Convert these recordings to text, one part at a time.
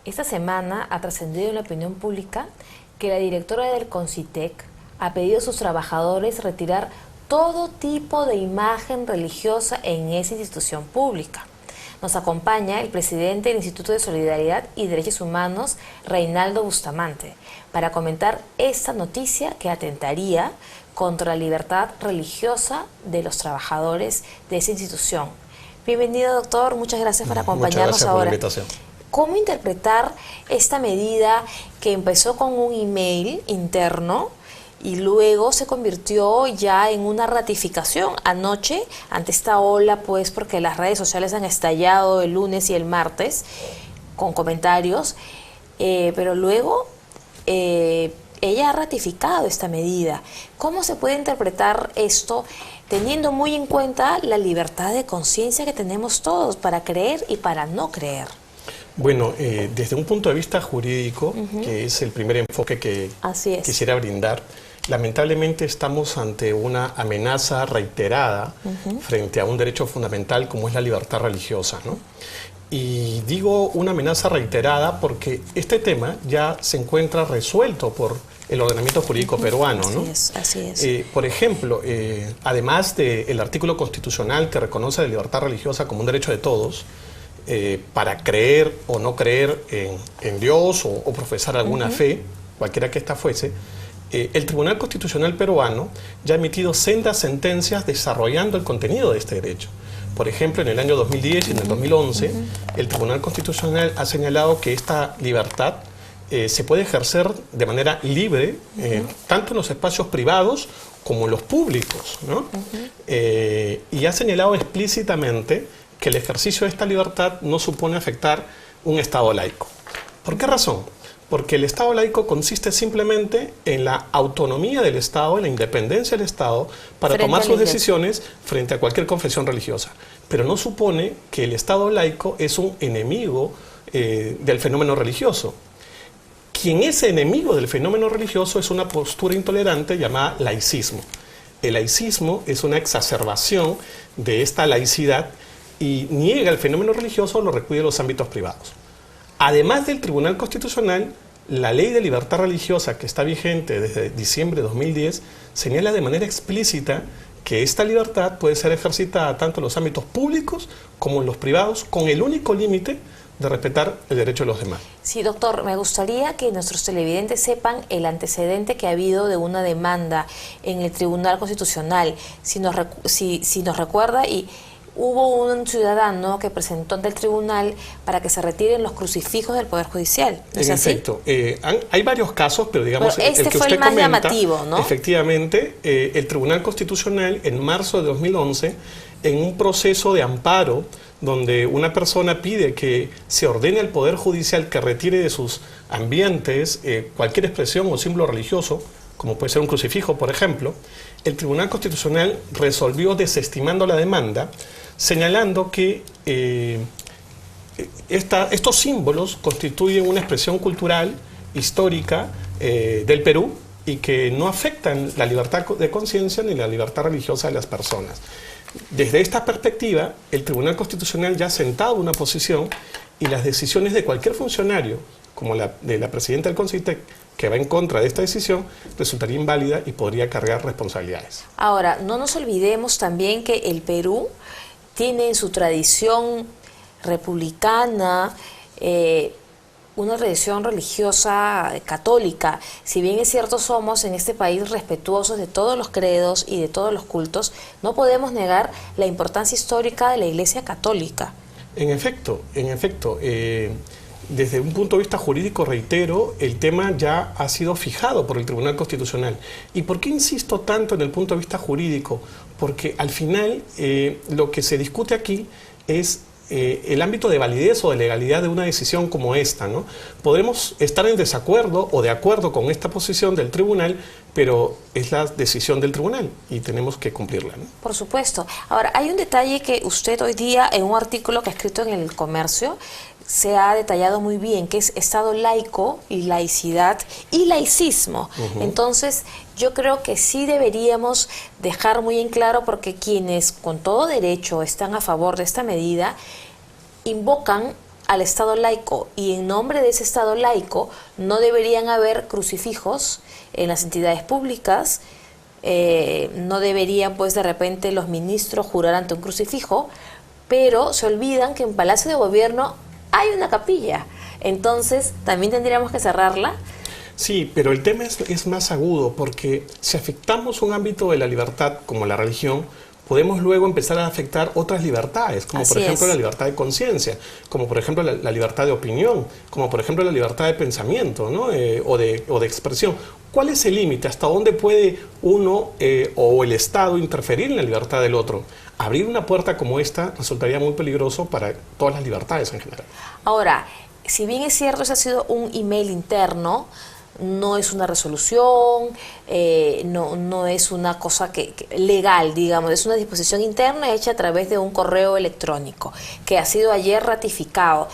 Esta semana ha trascendido en la opinión pública que la directora del CONCITEC ha pedido a sus trabajadores retirar todo tipo de imagen religiosa en esa institución pública. Nos acompaña el presidente del Instituto de Solidaridad y Derechos Humanos, Reinaldo Bustamante, para comentar esta noticia que atentaría contra la libertad religiosa de los trabajadores de esa institución. Bienvenido, doctor. Muchas gracias por acompañarnos ahora. Muchas gracias por la invitación. ¿Cómo interpretar esta medida que empezó con un email interno y luego se convirtió ya en una ratificación anoche ante esta ola, pues porque las redes sociales han estallado el lunes y el martes con comentarios, pero luego ella ha ratificado esta medida? ¿Cómo se puede interpretar esto teniendo muy en cuenta la libertad de conciencia que tenemos todos para creer y para no creer? Bueno, desde un punto de vista jurídico, que es el primer enfoque que quisiera brindar, lamentablemente estamos ante una amenaza reiterada frente a un derecho fundamental como es la libertad religiosa, ¿no? Y digo una amenaza reiterada porque este tema ya se encuentra resuelto por el ordenamiento jurídico peruano, ¿no? Así es. Por ejemplo, además del artículo constitucional que reconoce la libertad religiosa como un derecho de todos, para creer o no creer en Dios o profesar alguna fe, cualquiera que ésta fuese, el Tribunal Constitucional peruano ya ha emitido sendas sentencias desarrollando el contenido de este derecho. Por ejemplo, en el año 2010 y en el 2011, el Tribunal Constitucional ha señalado que esta libertad se puede ejercer de manera libre, tanto en los espacios privados como en los públicos, ¿no? Y ha señalado explícitamente que el ejercicio de esta libertad no supone afectar un Estado laico. ¿Por qué razón? Porque el Estado laico consiste simplemente en la autonomía del Estado, en la independencia del Estado para tomar sus decisiones frente a cualquier confesión religiosa. Pero no supone que el Estado laico es un enemigo del fenómeno religioso. Quien es enemigo del fenómeno religioso es una postura intolerante llamada laicismo. El laicismo es una exacerbación de esta laicidad y niega el fenómeno religioso, lo recluye en los ámbitos privados. Además del Tribunal Constitucional, la Ley de Libertad Religiosa, que está vigente desde diciembre de 2010, señala de manera explícita que esta libertad puede ser ejercitada tanto en los ámbitos públicos como en los privados, con el único límite de respetar el derecho de los demás. Sí, doctor, me gustaría que nuestros televidentes sepan el antecedente que ha habido de una demanda en el Tribunal Constitucional. Si nos recuerda, y hubo un ciudadano que presentó ante el tribunal para que se retiren los crucifijos del Poder Judicial. ¿No es así? En efecto. Hay varios casos, pero digamos este el que fue usted el más comenta, llamativo, ¿no? Efectivamente, el Tribunal Constitucional en marzo de 2011, en un proceso de amparo donde una persona pide que se ordene al Poder Judicial que retire de sus ambientes cualquier expresión o símbolo religioso, como puede ser un crucifijo, por ejemplo, el Tribunal Constitucional resolvió desestimando la demanda, señalando que estos símbolos constituyen una expresión cultural, histórica del Perú y que no afectan la libertad de conciencia ni la libertad religiosa de las personas. Desde esta perspectiva, el Tribunal Constitucional ya ha sentado una posición y las decisiones de cualquier funcionario, como la de la presidenta del CONCITEC, que va en contra de esta decisión, resultaría inválida y podría cargar responsabilidades. Ahora, no nos olvidemos también que el Perú tiene en su tradición republicana una tradición religiosa católica. Si bien es cierto, somos en este país respetuosos de todos los credos y de todos los cultos, no podemos negar la importancia histórica de la Iglesia católica. En efecto, desde un punto de vista jurídico, reitero, el tema ya ha sido fijado por el Tribunal Constitucional. ¿Y por qué insisto tanto en el punto de vista jurídico? Porque al final lo que se discute aquí es el ámbito de validez o de legalidad de una decisión como esta, ¿no? Podremos estar en desacuerdo o de acuerdo con esta posición del tribunal, pero es la decisión del tribunal y tenemos que cumplirla, ¿no? Por supuesto. Ahora, hay un detalle que usted hoy día, en un artículo que ha escrito en El Comercio, se ha detallado muy bien, que es Estado laico y laicidad y laicismo. Entonces, yo creo que sí deberíamos dejar muy en claro, porque quienes con todo derecho están a favor de esta medida, invocan al Estado laico y en nombre de ese Estado laico no deberían haber crucifijos en las entidades públicas, no deberían pues de repente los ministros jurar ante un crucifijo, pero se olvidan que en Palacio de Gobierno hay una capilla, entonces también tendríamos que cerrarla. Sí, pero el tema es más agudo, porque si afectamos un ámbito de la libertad como la religión, podemos luego empezar a afectar otras libertades, como por ejemplo la libertad de conciencia, como por ejemplo la libertad de opinión, como por ejemplo la libertad de pensamiento, ¿no? o de expresión. ¿Cuál es el límite? ¿Hasta dónde puede uno o el Estado interferir en la libertad del otro? Abrir una puerta como esta resultaría muy peligroso para todas las libertades en general. Ahora, si bien es cierto, ese ha sido un email interno, no es una resolución, no es una cosa legal, digamos, es una disposición interna hecha a través de un correo electrónico que ha sido ayer ratificado.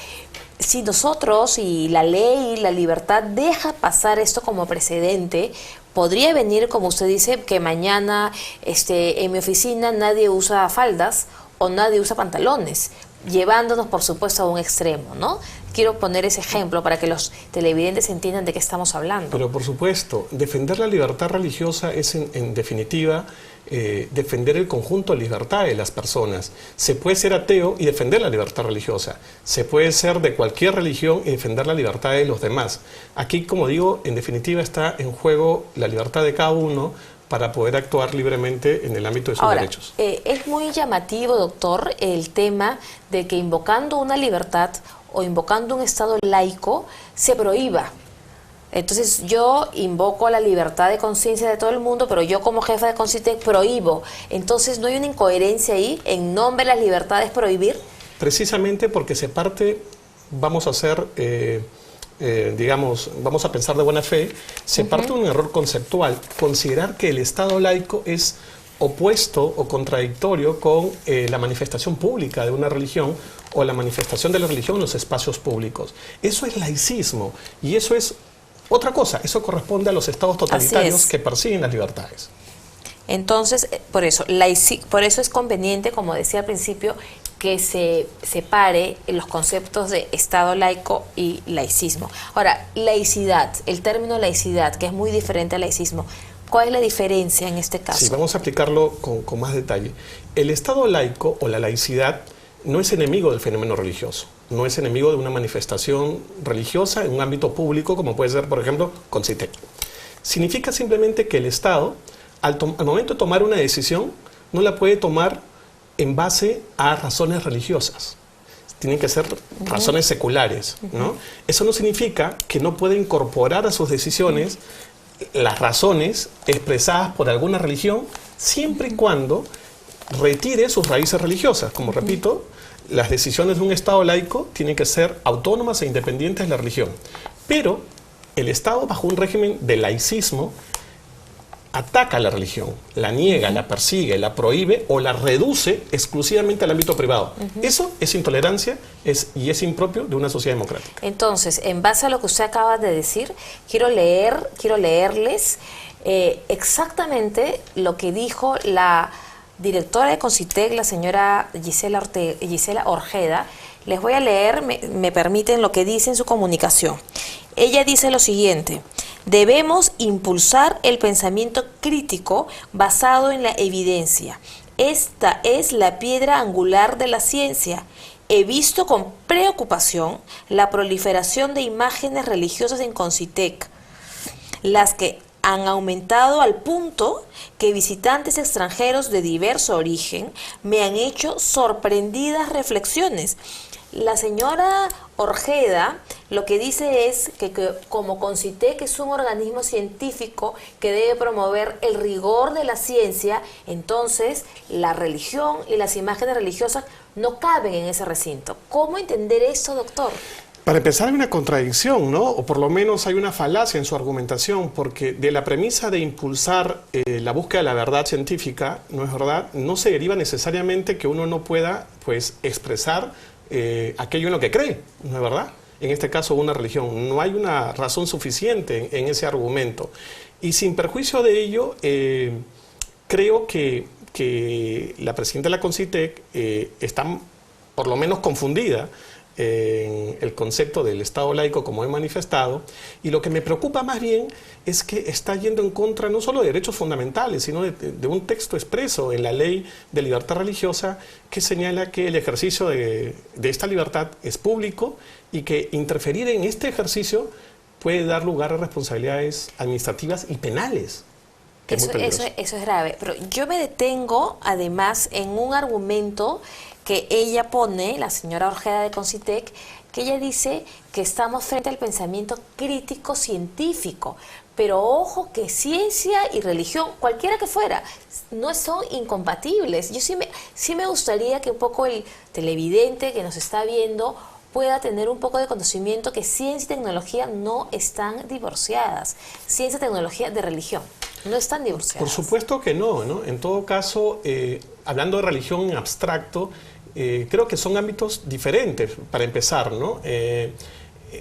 Si nosotros y la ley y la libertad deja pasar esto como precedente, podría venir, como usted dice, que mañana en mi oficina nadie usa faldas o nadie usa pantalones, llevándonos, por supuesto, a un extremo, ¿no? Quiero poner ese ejemplo para que los televidentes entiendan de qué estamos hablando. Pero, por supuesto, defender la libertad religiosa es, en definitiva, defender el conjunto de libertad de las personas. Se puede ser ateo y defender la libertad religiosa. Se puede ser de cualquier religión y defender la libertad de los demás. Aquí, como digo, en definitiva está en juego la libertad de cada uno para poder actuar libremente en el ámbito de sus derechos. Es muy llamativo, doctor, el tema de que invocando una libertad o invocando un Estado laico se prohíba. Entonces yo invoco la libertad de conciencia de todo el mundo, pero yo como jefa de CONCITEC prohíbo. Entonces ¿no hay una incoherencia ahí? ¿En nombre de las libertades prohibir? Precisamente porque se parte, vamos a hacer... digamos, vamos a pensar de buena fe, se parte de un error conceptual, considerar que el Estado laico es opuesto o contradictorio con la manifestación pública de una religión o la manifestación de la religión en los espacios públicos. Eso es laicismo y eso es otra cosa, eso corresponde a los estados totalitarios que persiguen las libertades. Entonces, por eso es conveniente, como decía al principio, que se separe los conceptos de Estado laico y laicismo. Ahora, laicidad, el término laicidad, que es muy diferente al laicismo, ¿cuál es la diferencia en este caso? Sí, vamos a aplicarlo con más detalle. El Estado laico o la laicidad no es enemigo del fenómeno religioso, no es enemigo de una manifestación religiosa en un ámbito público, como puede ser, por ejemplo, CONCITEC. Significa simplemente que el Estado, al momento de tomar una decisión, no la puede tomar en base a razones religiosas. Tienen que ser razones seculares, ¿no? Eso no significa que no pueda incorporar a sus decisiones las razones expresadas por alguna religión, siempre y cuando retire sus raíces religiosas. Como repito, las decisiones de un Estado laico tienen que ser autónomas e independientes de la religión. Pero el Estado, bajo un régimen de laicismo, ataca a la religión, la niega, la persigue, la prohíbe o la reduce exclusivamente al ámbito privado. Eso es intolerancia y es impropio de una sociedad democrática. Entonces, en base a lo que usted acaba de decir, quiero leerles exactamente lo que dijo la directora de CONCITEC, la señora Gisela Orjeda. Les voy a leer, me permiten, lo que dice en su comunicación. Ella dice lo siguiente: debemos impulsar el pensamiento crítico basado en la evidencia. Esta es la piedra angular de la ciencia. He visto con preocupación la proliferación de imágenes religiosas en CONCITEC, las que han aumentado al punto que visitantes extranjeros de diverso origen me han hecho sorprendidas reflexiones. La señora Orjeda lo que dice es que como CONCITEC es un organismo científico que debe promover el rigor de la ciencia, entonces la religión y las imágenes religiosas no caben en ese recinto. ¿Cómo entender esto, doctor? Para empezar, hay una contradicción, ¿no? O por lo menos hay una falacia en su argumentación, porque de la premisa de impulsar la búsqueda de la verdad científica, ¿no es verdad?, no se deriva necesariamente que uno no pueda, pues, expresar aquello en lo que cree, ¿no es verdad? En este caso, una religión. No hay una razón suficiente en ese argumento. Y sin perjuicio de ello, creo que la presidenta de la CONCITEC está por lo menos confundida en el concepto del Estado laico, como he manifestado, y lo que me preocupa más bien es que está yendo en contra no solo de derechos fundamentales, sino de un texto expreso en la Ley de Libertad Religiosa que señala que el ejercicio de esta libertad es público y que interferir en este ejercicio puede dar lugar a responsabilidades administrativas y penales. Eso es grave, pero yo me detengo además en un argumento que ella pone, la señora Ojeda de Concitec, que ella dice que estamos frente al pensamiento crítico científico, pero ojo que ciencia y religión, cualquiera que fuera, no son incompatibles. Yo sí me gustaría que un poco el televidente que nos está viendo pueda tener un poco de conocimiento que ciencia y tecnología no están divorciadas. Ciencia y tecnología de religión no están divorciadas. Por supuesto que no, ¿no? En todo caso, hablando de religión en abstracto, creo que son ámbitos diferentes, para empezar, ¿no?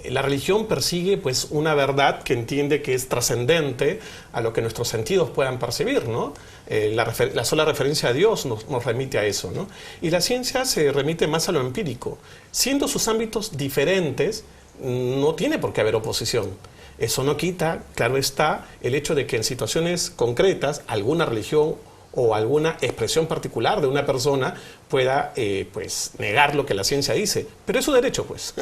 La religión persigue pues una verdad que entiende que es trascendente a lo que nuestros sentidos puedan percibir, ¿no? La sola referencia a Dios nos remite a eso, ¿no? Y la ciencia se remite más a lo empírico. Siendo sus ámbitos diferentes, no tiene por qué haber oposición. Eso no quita, claro está, el hecho de que en situaciones concretas alguna religión o alguna expresión particular de una persona pueda pues negar lo que la ciencia dice, pero es su derecho, pues.